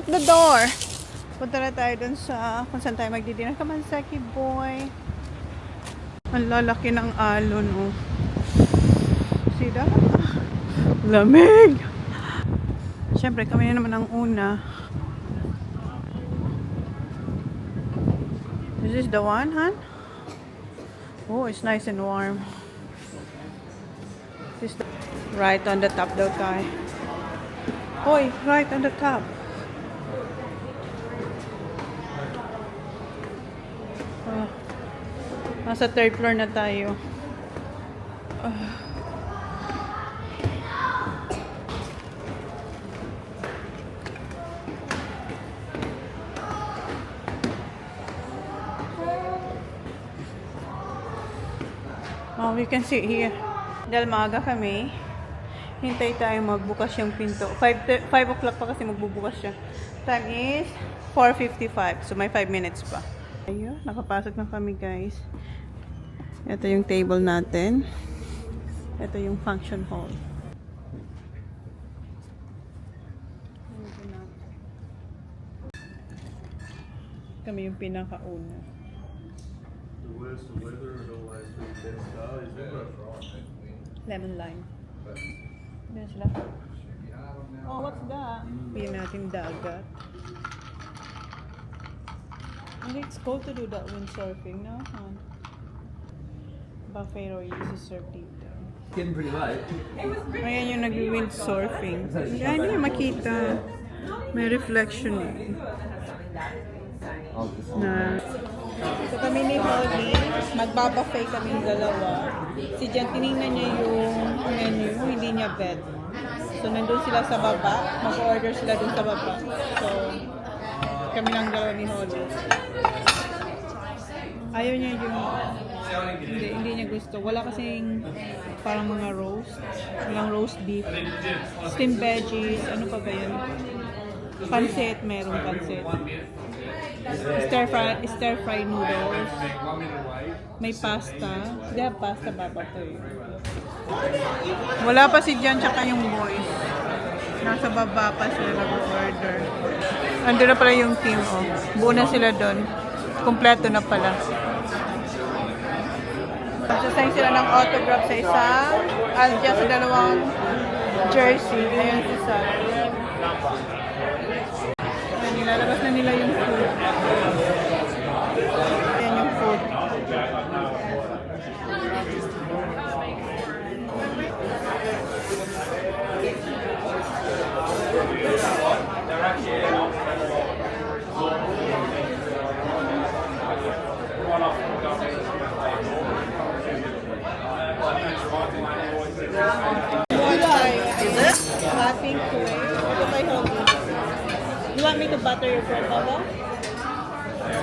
the door. Punta na tayo dun sa kung saan tayo magdi-dinner. Come on, Seki boy. Ang lalaki ng alon, oh. See that? Lamig! Siyempre, kami na naman ang una. Is this the one, hon? Oh, it's nice and warm. This the right on the top daw tayo. Hoy, right on the top. Nasa third floor na tayo. Oh, we can see here. Dahil maaga kami, hintay tayo magbukas yung pinto. 5 o'clock pa kasi magbubukas siya. Time is 4:55. So may 5 minutes pa. Ayun, nakapasok na kami, guys. Ito yung table natin. Ito yung function hall. Kami yung pinakauna. The worst of weather and always the best days. Lemon lime. Yan sila. Oh, what's that? Piyan natin dagat. And it's cool to do that windsurfing, no? Buffalo used to surf dito. Getting pretty late. Ayan yung nag-windsurfing. Hindi niya makita. May reflection eh. Na so kami ni Holly, magbabuffet kaming dalawa. Si Jen, tinignan niya yung menu, hindi niya bet. So nandun sila sa baba, mag-order sila dun sa baba. So kami lang dalawa ni Holly. Ayaw niya yung hindi niya gusto. Wala kasing parang mga roast. Walang roast beef. Steamed veggies, ano pa ba yun? Pancit, merong pancit. Stir fry noodles. May pasta. They have pasta baba to eh. Wala pa si Jan tsaka yung boys. Nasa baba pa sila nag-order. Ando na pala yung team, oh. Buo na sila doon. Kompleto na pala. Sasayang sila ng autograph sa isang Alja sa dalawang jersey. Ayan isa. Ayan, nilalabas na nila yung food. Ayan yung food. Is it? Lapping kuwait. Ito kay Hobby. You want me to butter your bread, Baba?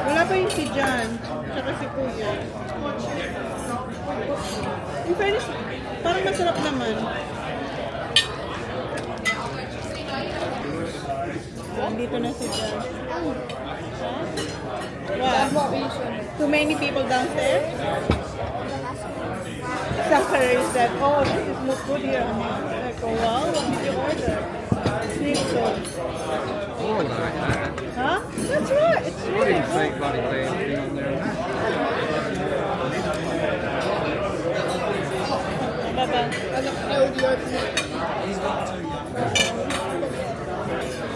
Wala pa yung si Jan. Tsaka si Kuya. In fairness, parang masarap naman. Dito na si Jan. What? Too many people downstairs? Zachary said, oh, this is not good here. I go, wow, what did you order? Schnitzel. Oh, no. Huh? That's right. It's What do really you think, bloody thing on there?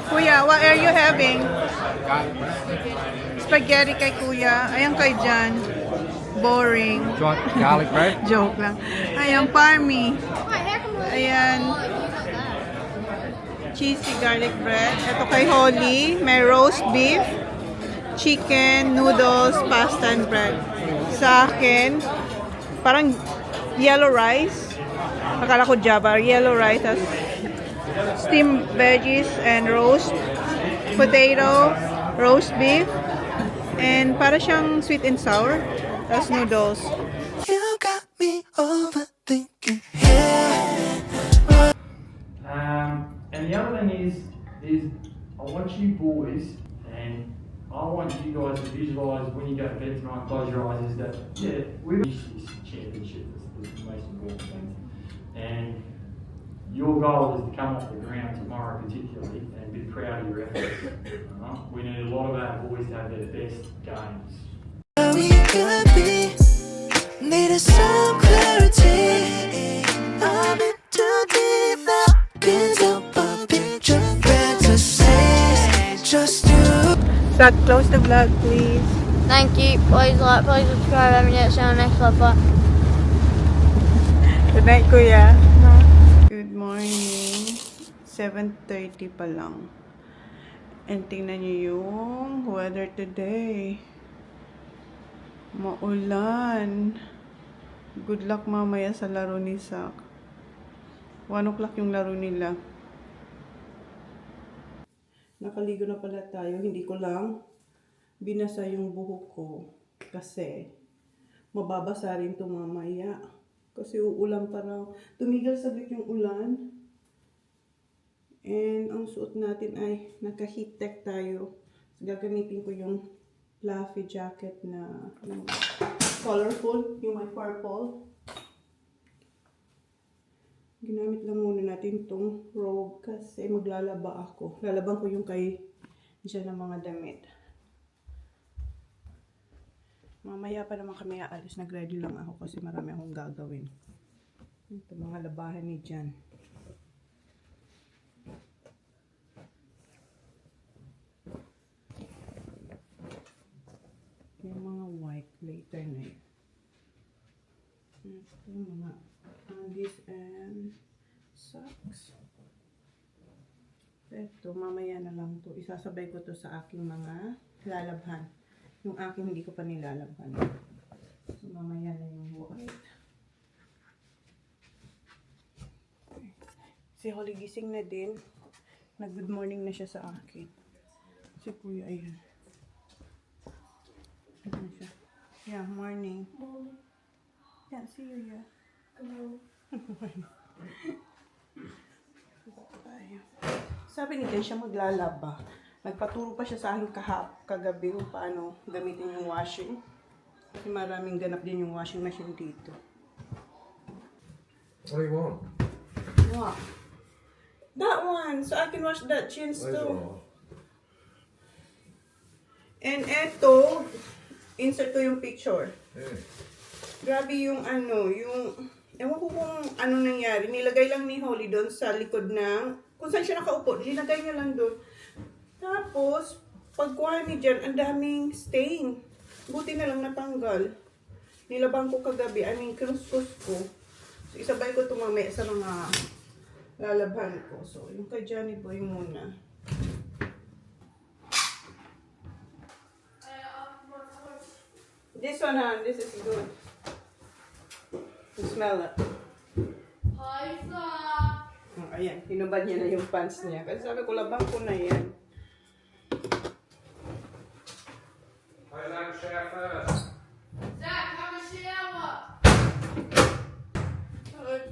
Kuya, what are you having? Spaghetti kay Kuya. Ayan kay Jan. Boring. Do you want garlic bread? Joke lang. Ayan, parmy. Ayan. Cheesy garlic bread. Ito kay Holly. May roast beef, chicken, noodles, pasta, and bread. Sa akin, parang yellow rice. Akala ko Java. Yellow rice has steamed veggies and roast potato, roast beef, and para siyang sweet and sour. Tapos noodles. You got me overthinking. And the other thing is I want you boys, and I want you guys to visualise when you go to bed tonight, close your eyes, is that, yeah, we win this championship. That's the most important thing. And your goal is to come off the ground tomorrow particularly and be proud of your efforts. We need a lot of our boys to have their best games. Where we could be, needed some clarity. I'm in too deep now, can't help but picture fantasies. Just you. Zach, close the vlog, please. Thank you. Please like, please subscribe. Let me know. See you on the next vlog. Good night, Kuya. Good morning. 7:30 pa lang. And tingnan niyo yung weather today. Maulan. Good luck mamaya sa laro ni Zach. 1 o'clock yung laro nila. Nakaligo na pala tayo. Hindi ko lang binasa yung buhok ko. Kasi mababasa rin ito mamaya. Kasi uulan pa raw. Tumigil saglit yung ulan. And ang suot natin ay naka-heat tech tayo. So, gagamitin ko yung fluffy jacket na colorful. Yung may purple. Ginamit lang muna natin itong robe kasi maglalaba ako. Lalaban ko yung kay dyan ng mga damit. Mamaya pa naman kami aalis. Nag-ready lang ako kasi marami akong gagawin. Ito mga labahan ni Jan. Yung mga white later na yun. Ito mga undies and socks. Ito, mamaya na lang to. Isasabay ko to sa aking mga lalabhan. Yung aking hindi ko pa nilalabhan. So, mamaya na yung white. Si Holly gising na din. Nag-good morning na siya sa akin. Si Kuya, ayan. Ayan siya. Yeah, morning. Yeah, see you, yeah. Hello. Sabi ni Jen siya maglalaba. Nagpaturo pa siya sa akin kagabi kung paano gamitin yung washing. Kasi maraming ganap din yung washing machine dito. What do you want? What? That one! So I can wash that jeans Those too. are- And eto, insert ko yung picture. Yeah. Grabe yung ewan ko kung ano nangyari. Nilagay lang ni Holly doon sa likod ng, kung saan siya nakaupo, nilagay niya lang doon. Tapos, pagkuha ni Jen, ang daming stain. Buti na lang natanggal. Nilabang ko kagabi, kruskus ko. So, isabay ko ito mamaya sa mga lalabhan ko. So, yung kay Johnny Boy muna. This one, this is good. You smell it. Oh, ayan, hinubad niya na yung pants niya. Kasi sabi ko, labang ko na yan.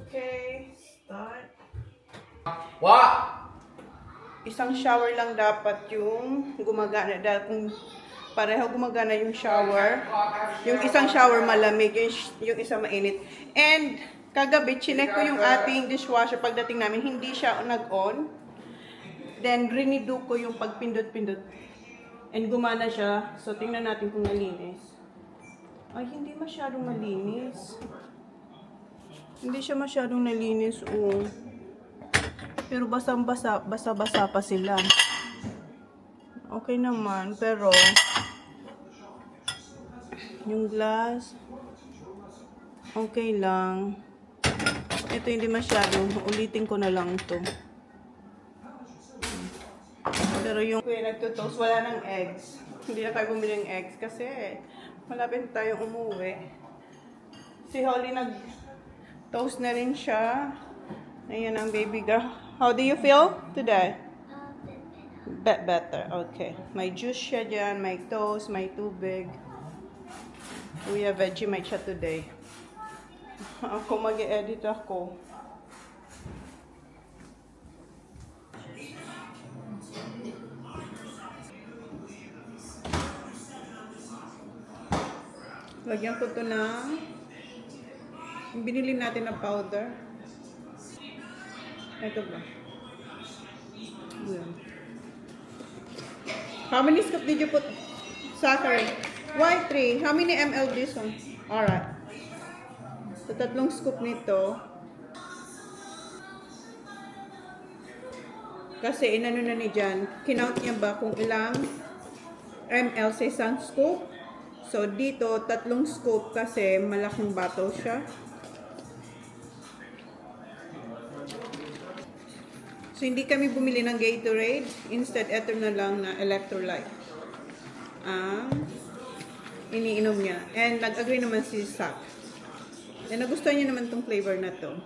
Okay, start. What? Isang shower lang dapat yung gumagana. Dahil kung pareho gumagana yung shower, yung isang shower malamig, yung isa mainit. And kagabi, chinek ko yung ating dishwasher pagdating namin, hindi siya nag-on. Then, rinido ko yung pagpindot-pindot. And gumana siya. So, tingnan natin kung nalinis. Ay, hindi masyadong malinis. Hindi siya masyadong nalinis, oh. Pero basa-basa pa sila. Okay naman, pero yung glass, okay lang. Ito hindi masyadong, ulitin ko na lang to. Pero yung nagtutoast, wala ng eggs. Hindi na tayo bumili ng eggs kasi malapit tayong umuwi. Si Holly nag-toast na rin siya. Ayan ang baby girl. How do you feel today? Better. Okay. May juice siya dyan, may toast, may tubig. Kuya veggie may siya today. Ako mag-edit ako. Lagyan ko ito ng binili natin na powder. Ito ba? Yan. How many scoop did you put? Zachary. Why 3? How many ml this one? Alright. So, 3 scoop nito. Kasi inano na ni Jan, kinount niya ba kung ilang ml sa isang scoop? So, dito, 3 scoop kasi malaking bottle siya. So, hindi kami bumili ng Gatorade. Instead, eto na lang na electrolyte. Ang iniinom niya. And nag-agree naman si Zach. And nagustuhan niya naman tong flavor na to.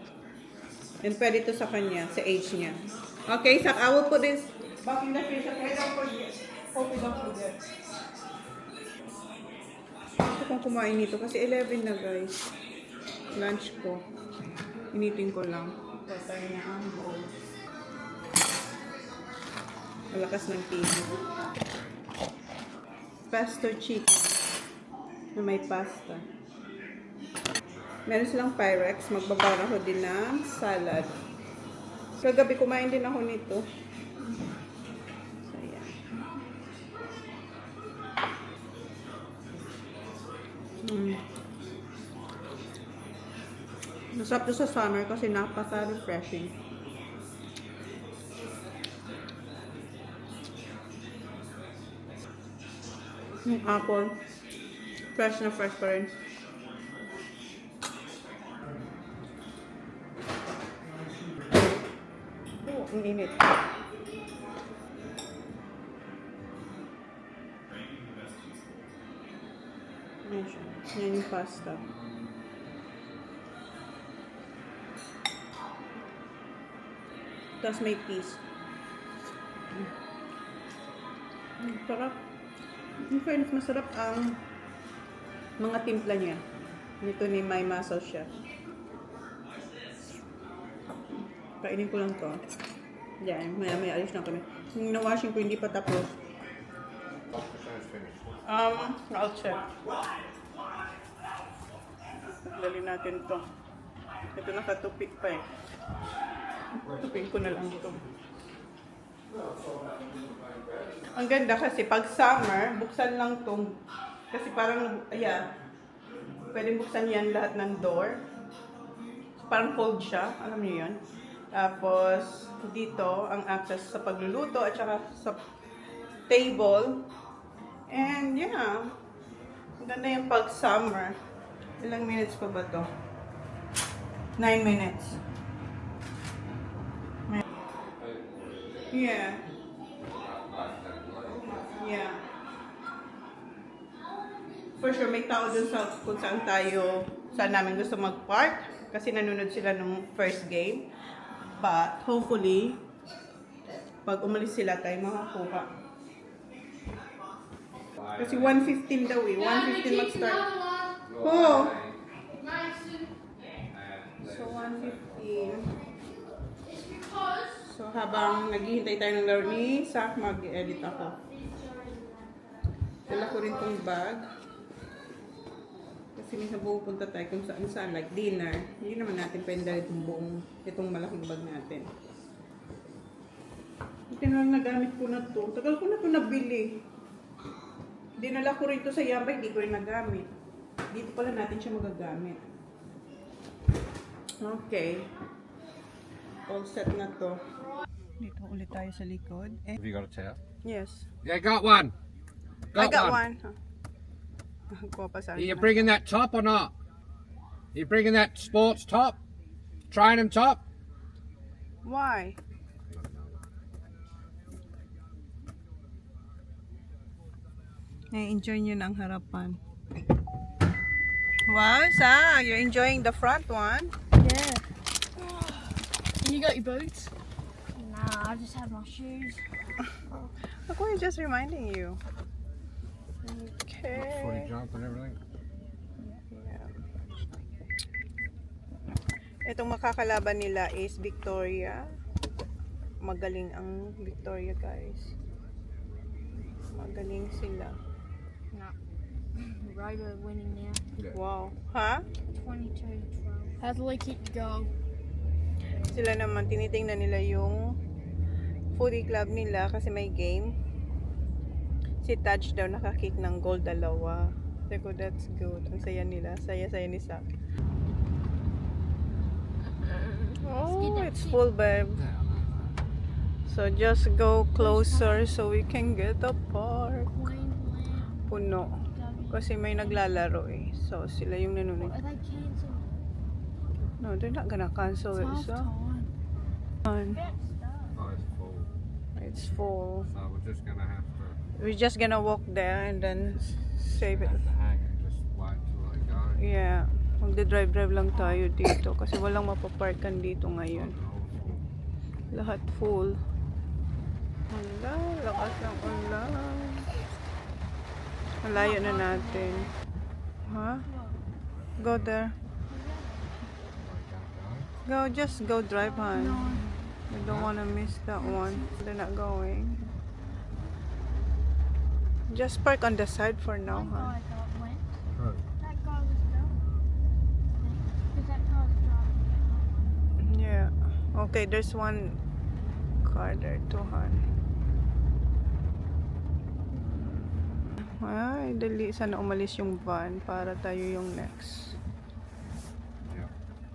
And pwede to sa kanya, sa age niya. Okay, Zach, I will put this back in the fridge. Okay, don't forget. Hope you don't forget. Gusto kong kumain nito kasi 11 na, guys. Lunch ko. Initin ko lang. Patay na ang bowl. Malakas ng TV. Pesto chicken na may pasta. Meron silang Pyrex. Magbabara ko din ng salad. Kagabi kumain din ako nito. So, ayan. Masarap to sa summer kasi napaka-refreshing. Yung apple, fresh na fresh pa rin. Oh, ang init. Ayan siya. Yan yung pasta. Tapos may peas. Sarap. In fairness, masarap ang mga timpla niya. Nito ni My Muscle Chef. Kainin ko lang to. Yan, maya alis na kami. Yung na-washing ko hindi pa tapos. I'll check. Dali natin to. Ito nakatupik pa eh. Tupin ko na lang ito. Ang ganda kasi pag summer, buksan lang tong kasi parang, ayan, pwedeng buksan yan lahat ng door. Parang fold siya, alam niyo yun. Tapos, dito, ang access sa pagluluto at saka sa table. And, yeah, ang ganda yung pag summer. Ilang minutes pa ba to? 9 minutes. Yeah. Yeah. For sure, may tao dun sa kung saan namin gusto mag-park. Kasi nanonood sila nung first game. But, hopefully, pag umalis sila tayo makakuha. Kasi 1:15 daw eh. 1:15 mag-start. Oh! So, 1:15. So, habang naghihintay tayo ng laro ni Zach, mag-edit ako. Dala ko rin tong bag. Kasi minsan pupunta tayo kung saan, like dinner. Hindi naman natin pwede dahil itong malaking bag natin. Ito na lang nagamit ko na to. Tagal ko na to nabili. Dinala ko rin to sa Yamba, hindi ko rin nagamit. Dito pala natin siya magagamit. Okay. All set na to. Dito ulit tayo sa likod. Have you got a chair? Yes. Yeah, got one. I got one. Are you bringing that top or not? Are you bringing that sports top? Training top? Why? Enjoy nyo ng harapan. Wow, Sa, you're enjoying the front one? Yeah. You got your boots? Nah, I just have my shoes. Look, we're just reminding you. Footy Okay. jump and everything. Itong makakalaban nila is Victoria. Magaling ang Victoria, guys. Magaling sila. Nah. Robo winning now. Yeah. Wow. Huh? 22-12. How's the league keep going? Sila naman, tinitingnan nila yung foodie club nila kasi may game. Si Touch daw nakakick ng goal 2. Sabi ko, that's good. Ang saya nila. Saya-saya ni Sak. Oh, it's full, babe. So just go closer so we can get the park. Puno. Kasi may naglalaro eh. So sila yung nanonood. Are they cancelled? No, they're not gonna cancel it. Half So time. Oh, it's full. it's full. So we're just gonna have to We're just gonna walk there and then save it. hang and just wait till they go. Yeah. Magde-drive-drive lang tayo dito kasi walang mapaparkan dito ngayon. Lahat full. Hala, lakas ng ulan. Malayo na natin. Ha? Go there. Go, just go drive, hon. We don't wanna miss that one. They're not going. Just park on the side for now, huh? That guy was drunk. Because that car was driving. Yeah. Okay, there's one car there too, hon. Ay, dali. Sana umalis yung van para tayo yung next.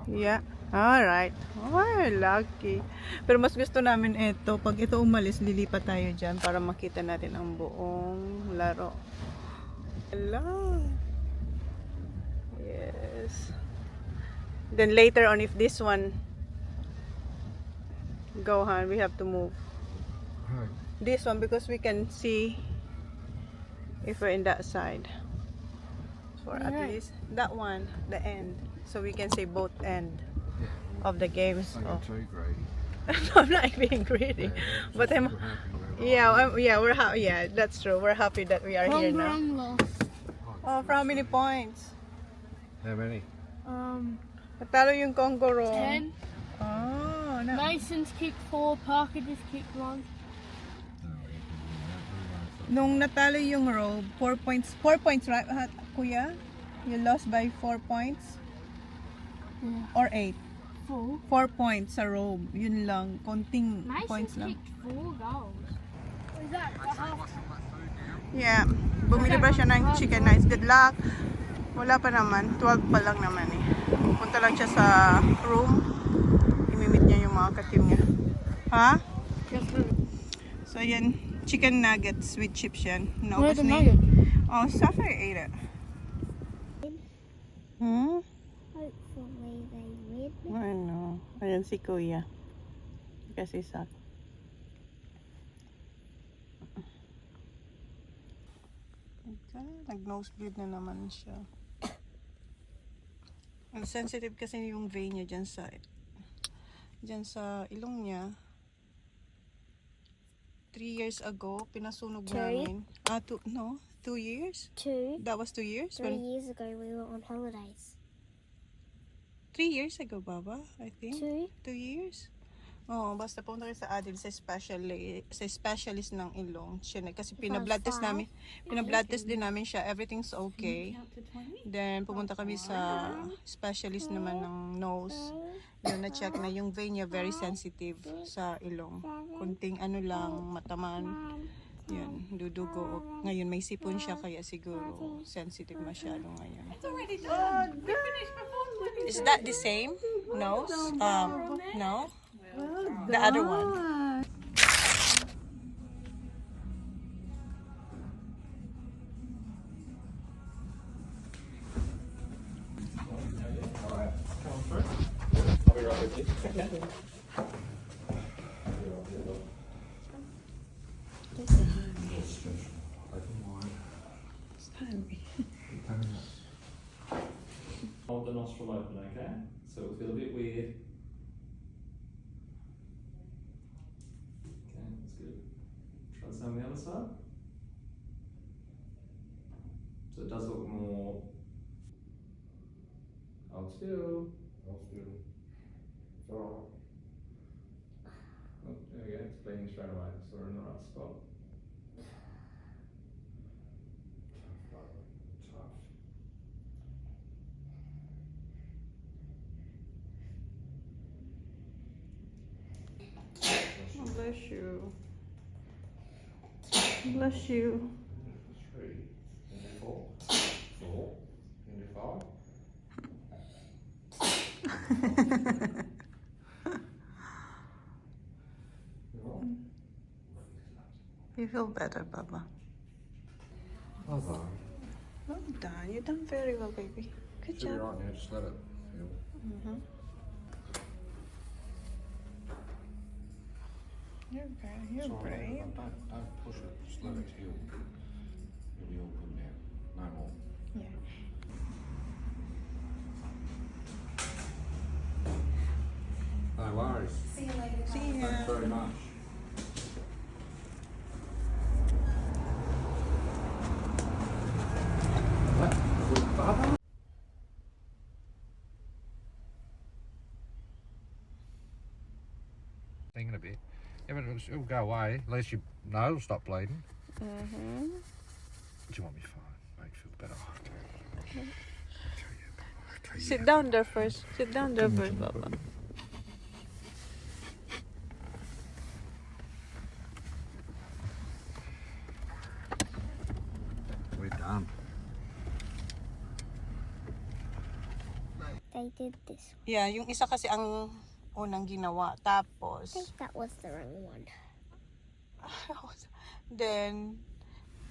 Yeah. Alright. Ay, lucky. Pero mas gusto namin ito. Pag ito umalis, lilipat tayo dyan para makita natin ang buong laro. Hello. Yes. Then later on, if this one go, hon, we have to move. This one because we can see if we're in that side. Or at least that one, the end. So we can see both end of the games. Don't Oh. get too greedy. I'm not being greedy, but I'm. Yeah, yeah, that's true. We're happy that we are here now. lost. Oh, for how many points? How many? Natalo yung Congo Room. 10. Oh, no. Mason's kicked 4. Parker just kicked 1. Nung natalo yung Robe, 4 points. 4 points, right, Kuya? You lost by 4 points? Yeah. Or 8? 4. 4 points sa Robe. Yun lang. Konting Mason's points lang. kicked 4 goals. What is that? A half Yeah. Bumili pa siya ng chicken nights. Good luck. Wala pa naman. 12 pa lang naman eh. Punta lang siya sa room. Imimit niya yung mga ka-team niya. Ha? So yan. Chicken nuggets with chips yan. Where's the Naubos na nugget? Oh, Sapphire ate it. Hmm? Hopefully they win. Ano? Ayan si Kuya. Kasi sak. Nag-nosebleed na naman siya. Ang sensitive kasi yung vein niya dyan sa ilong niya. 3 years ago, pinasunog namin. 2 years? 2, That was 2 years? 3 years ago we were on holidays. 3 years ago, Baba, I think. 2, 2 years? Oo, basta punta kayo sa Adil sa specialist ng ilong. Kasi pinablood test namin. Pinablood test din namin siya. Everything's okay. Then pumunta kami sa specialist naman ng nose. Yun, na-check na yung vein niya very sensitive sa ilong. Kunting ano lang, mataman. Yun, dudugo. Ngayon may sipon siya kaya siguro sensitive masyado ngayon. Is that the same nose? No? The other one. Hold the nostril open, okay? So it'll feel a bit weird. Okay, that's good. Try the same on the other side. So it does look more. Hold still. Hold still. It's alright. Oh, there we go, it's bleeding straight away, so we're in the right spot. Tough. Bless you. Bless you. 3, into 4, 4, into 5. You feel better, Baba. Well done. Well done. You done very well, baby. Good Should be job. right now, just let it feel. You're good. You're brave. Don't push it, just let it heal. It'll be all good now. No more. Yeah. No worries. See ya. Thanks very much. Thinking a bit. Yeah, but it'll go away. At least your nose will stop bleeding. Do you want me fine? Make you feel better. Okay. Sit down there first. Sit down there first, Baba. We're done. They did this. Yeah, yung isa kasi ang unang ginawa. I Tapos, think that was the wrong one. then,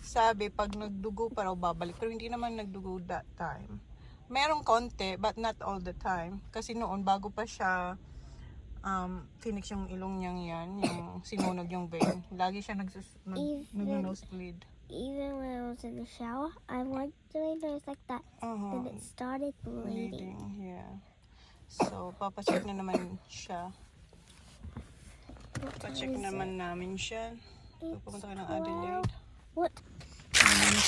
sabi, pag nagdugo pa raw babalik. Pero hindi naman nagdugo that time. Merong konti, but not all the time. Kasi noon, bago pa siya finish yung ilong niyang yan, yung sinunog yung vein. Lagi siya nag-nosebleed. Even when I was in the shower, I went to my nose like that. Then it started bleeding. Yeah. So, papacheck na naman siya. What time Pacheck is naman it? namin siya. It's Pupunta kayo ng 12. Adelaide. What?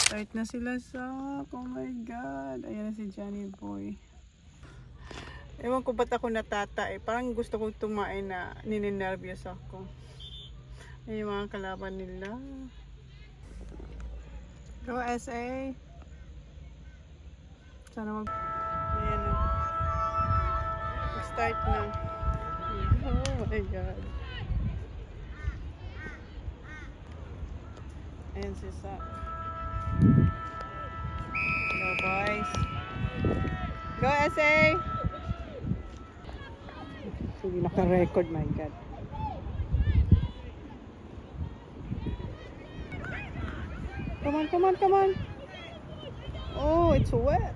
Start na sila sa... Oh my God. Ayan na si Johnny Boy. Ewan ko ba't ako natata eh. Parang gusto kong tumain na nininervyos ako. Ayan yung mga kalaban nila. Go SA! Sana mag... Ayan na. Start na. Oh my God. Ayan si Sa. Go boys. Go SA! Hindi naka-record, my God. Come on, come on, come on. Oh, it's wet.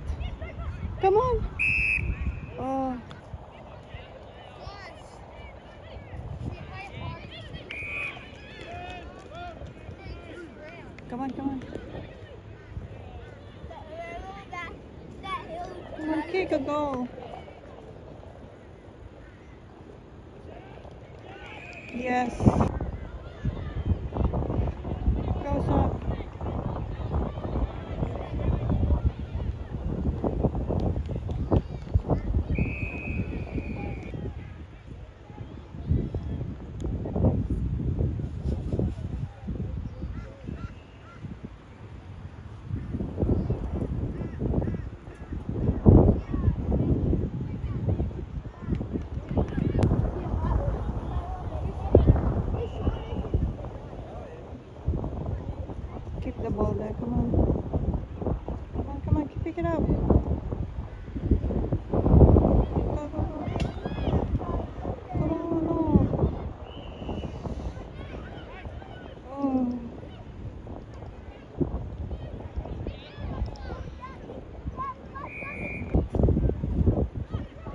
Come on. Oh. Come on, come on. Come on, kick a goal. Yes. Go, Sa. Keep the ball there, come on. Come on, come on, pick it up. Go, go, go. Come on, no. Oh.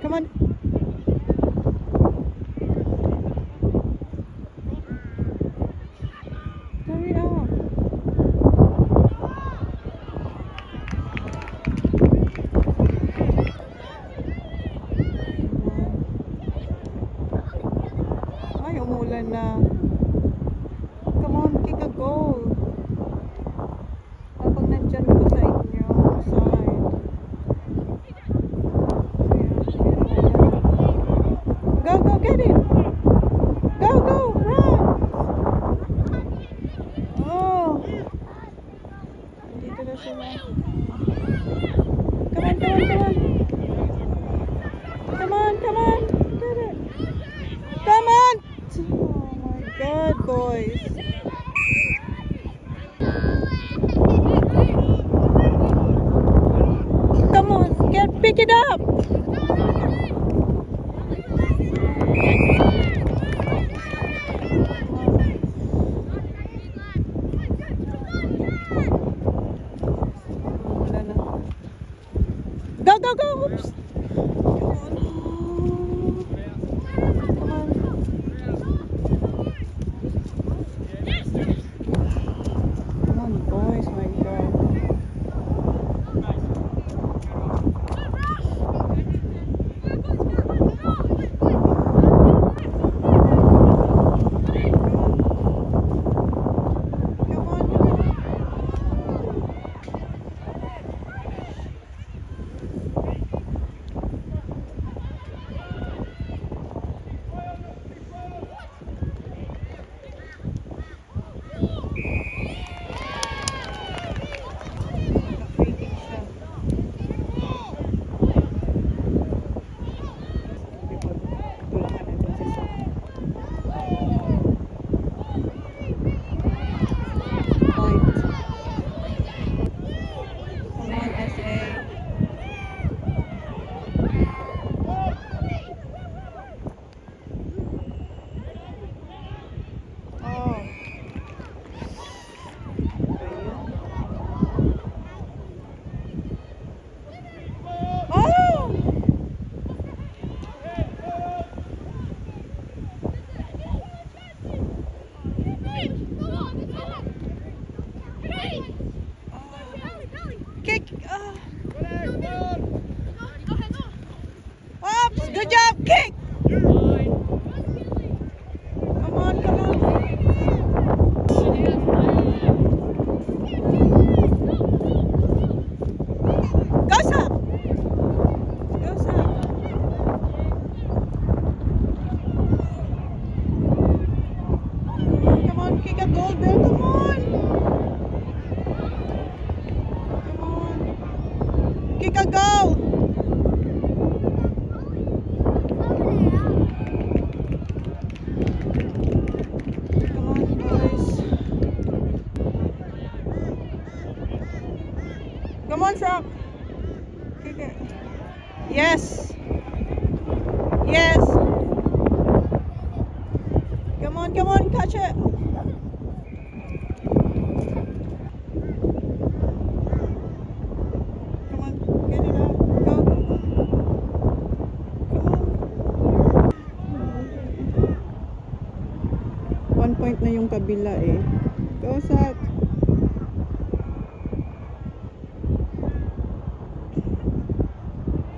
Come on. Hurry up. Ay, umulan na. Come on, kick a goal. Habang nandyan ko sa inyo, side. Go, go, get it! Go, go, run! Oh! Dito na sila. Come on, come on, come on! Come on, come on! Get it! Come on! Oh my God! boys. Come on, pick it up. Wala na. Go, go, go. Oops. Come on, boys, my God. Kick. Oops, good job, kick. Come on, come on. Go, Sam. Go, Sam. Come on, kick a goal there. Come on. Kick a goal! Come on, boys. Come on, Sam. Kick it. Yes. Yes. Come on, catch it. Come on, get it out. Go. Come on. 1 point na yung kabila eh. Go, Zach.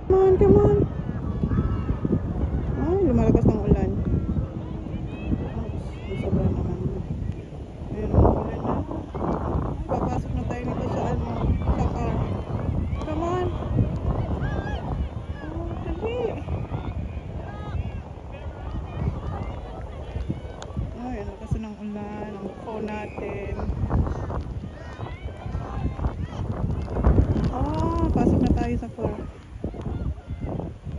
Come on, come on. Ay, lumalakas ng ulan. Oops, sobra naman. Ayun, ulan na. Papasok na tayo nito sa ano, sa car. Come on. Oh, dali. Ay, ang lakas ng ulan. Ang phone natin. Oh, pasok na tayo sa car.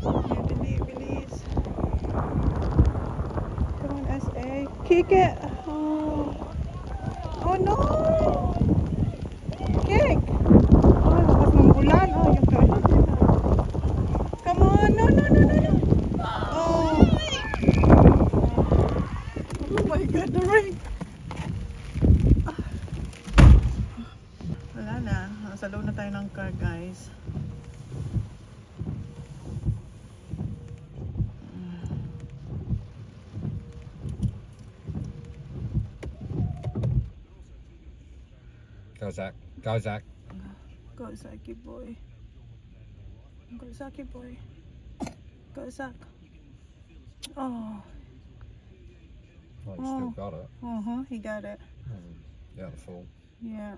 Ayan, dali, bilis. Come on, SA. Kick it. Oh. Oh no! Kick! Oh, lakas ng ulan. Oh, yung kanan. Come on! No, no, no, no, no! Oh! Oh my God, the rain! Wala na. Nasa loob na tayo ng car, guys. Go, Zach. Go, Zach. Go, Zachy boy. Go, Zachy boy. Go, Zach. Oh. Oh, you still got it. Uh-huh, he got it. Yeah, the full. Yeah.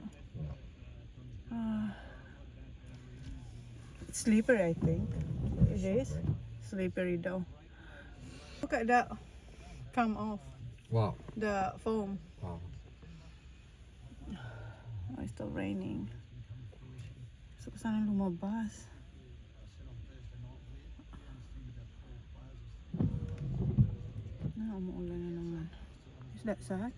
It's slippery, I think. It is. Slippery though. Look at that. Come off. What? The foam. Oh. Oh, it's still raining. Gusto ko sana lumabas. umuulan na naman. Is that Zach?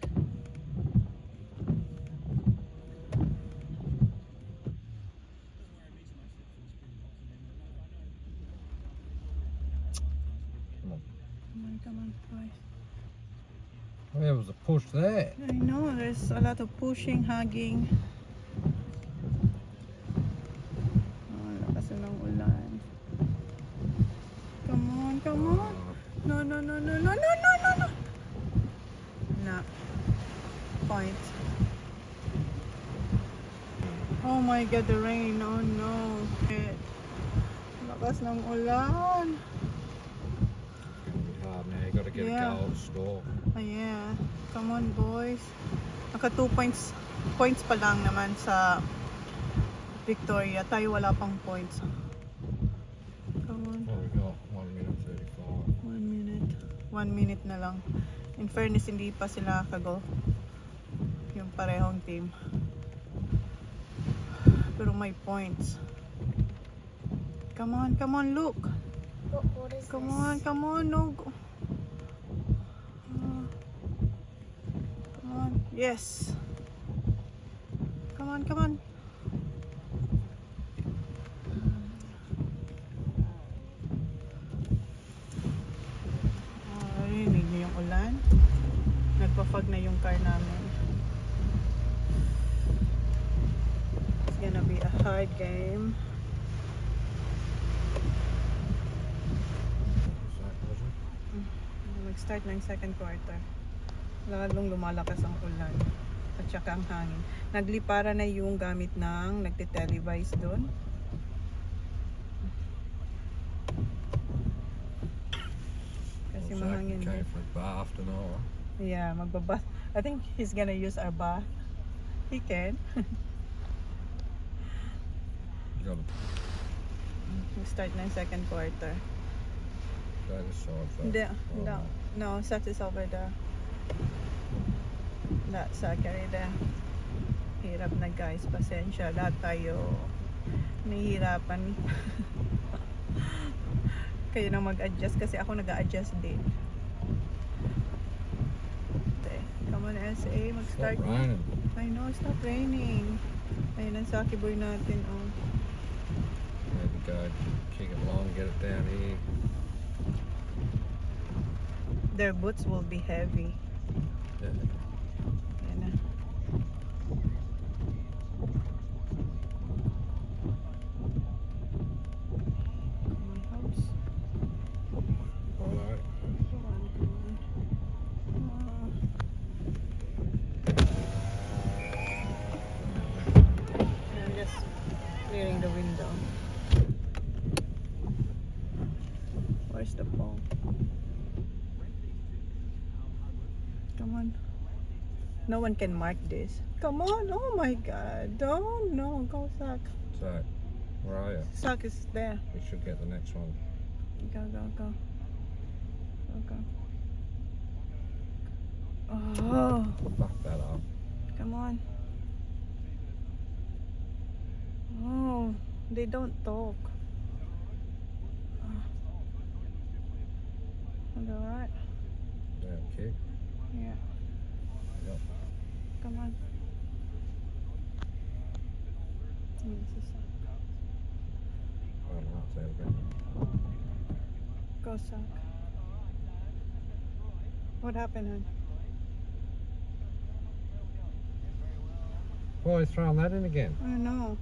Come on, boys. There was a push there. I know, there's a lot of pushing, hugging. Oh, lakas na ng ulan. Come on, come on. No, no, no, no, no, no, no, no, no. No. Point. Oh my God, the rain. Oh no. Lakas ng ulan. Hard now. You got to get Yeah. a goal to score. Oh yeah. Come on, boys. Naka 2 points pa lang naman sa Victoria. Tayo wala pang points. Come on. Well, we got 1 minute 35. 1 minute. 1 minute na lang. In fairness, hindi pa sila kago. Yung parehong team. Pero may points. Come on, look. What is Come this? on, no. Come on, yes. Come on. Rinig niyo yung ulan. Nagpa-fog na yung car namin. It's gonna be a hard game. Mag-start ng second quarter. Lalong lumalakas ang ulan at saka ang hangin. Naglipara na yung gamit ng nagte-televise doon. Kasi mahangin. Came for a bath tonight. Yeah, magbabath. I think he's gonna use our bath. He can. You got to Mag-start ng second quarter. go this side first. Hindi, Alright. no, Sat is over there. That Zachary there. Hirap na guys, pasensya. Lahat tayo nahihirapan. Kayo na mag-adjust kasi ako nag-a-adjust din. Okay. Come on SA, mag-start Stop na. raining. I know, stop raining. Ayun ang Saki boy natin, oh. There we go. Kick it along, get it down here. Their boots will be heavy. Yeah. Yan na. Come on, Hobbs. Alright. Come on. I'm just clearing the window. Where's the ball? Come on. No one can mark this. Come on. Oh my God. Oh no. Go, Zach. So, where are you? Zach is there. We should get the next one. Go. Oh, Fuck that up. come on. Oh, they don't talk. Alright. Yeah, kick. Yeah. Yep. Come on. Oh, no, that's out of it. Go, Zach. What happened, hon? Boy, he's throwing that in again. I know.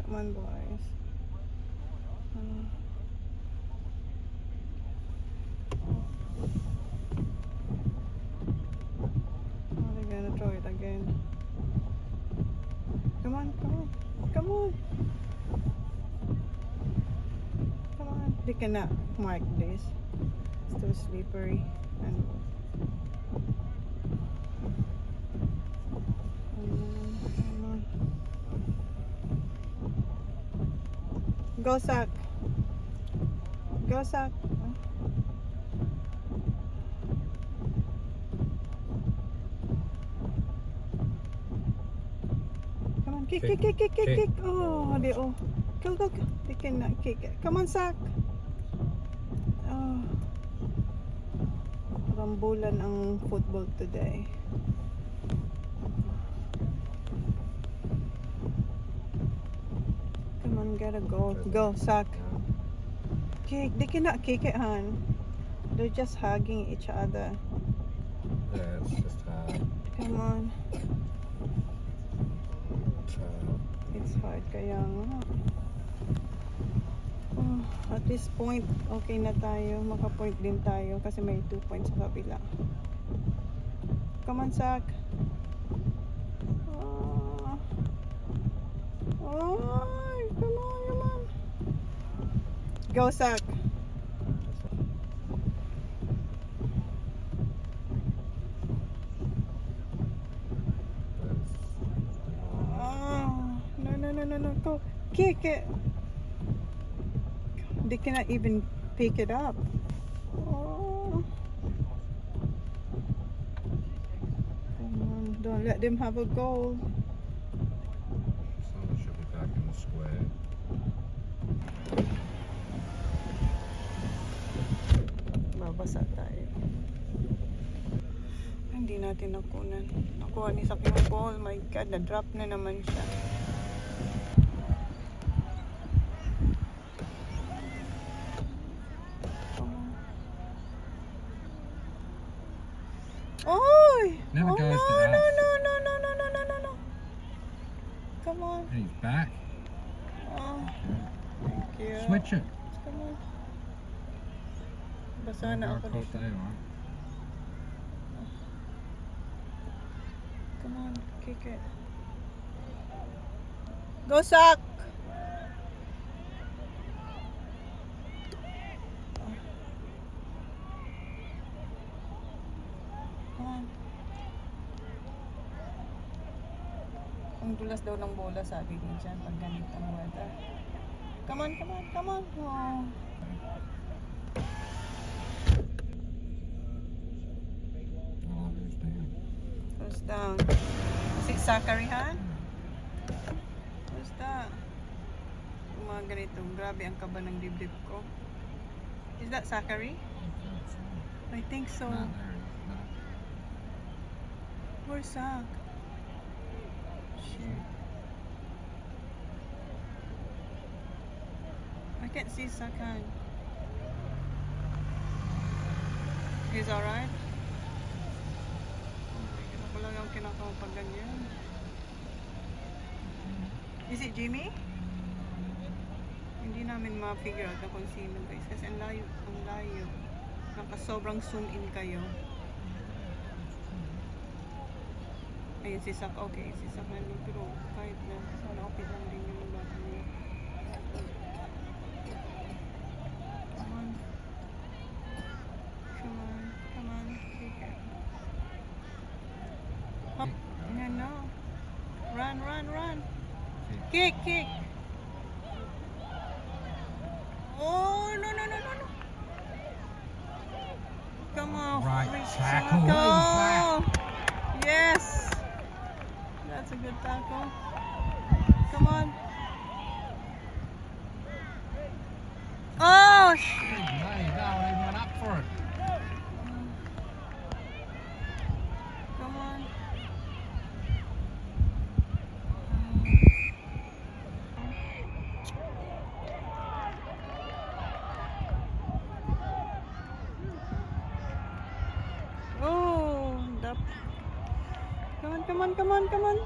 Come on, boys. Oh, they're gonna throw it again. Come on. Come on. They cannot mark this. It's too slippery. And come on. Go, Zach. Come on, kick. Oh, they, oh. Go. They cannot kick it. Come on, Zach. Oh. Rambulan ang football today. Come on, gotta go. Go, Sak. Kick. They cannot kick it, hon. They're just hugging each other. Yeah, it's just hard. Come on. It's hard kaya nga. Oh, at this point, okay na tayo. Maka-point din tayo kasi may 2 points sa kabila. Come on, Sak. Oh. Oh, come on, come on. Go, Sak. Oh, no. Go. Kick it. They cannot even pick it up. Oh. Come on, don't let them have a goal. Someone should be back in the square. Babasa tayo. Hindi natin nakunan. Nakuha ni Sak yung ball. My God, na-drop na naman siya. Oy! Never Oh, goes no, to no, us. no. Come on. He's back. Oh, thank you. Switch it. Come on. Basa na ako Close dito. there, right? Come on, kick it. Go, Sak! Come on. Ang dulas daw ng bola, sabi din siya, pag ganitong weather. Come on. Oh. Oh, there's Dan. Who's down? Is it Zachary, Han? Who's that? Yung mga ganito, grabe ang kaba ng dibdib ko. Is that Zachary? I think so. No, there he is. No. Where's Zach? Shit. I can't see Zach, Han. He's alright? Ako lang yung kinakapag ganyan. Is it Jimmy? Hindi namin ma-figure out kung sino, guys, kasi ang layo. Sobrang zoom in kayo. Ayun si Sak, okay, si Sak na lang, pero kahit na, sana okay lang din yung bata niya. Come on, take it. Up, yan na. Run. Kick. Oh, no. Come on. Right Freak tackle. tackle. Yes. That's a good tackle. Come on. Oh, No, he went up for it. come on. Oh, come on.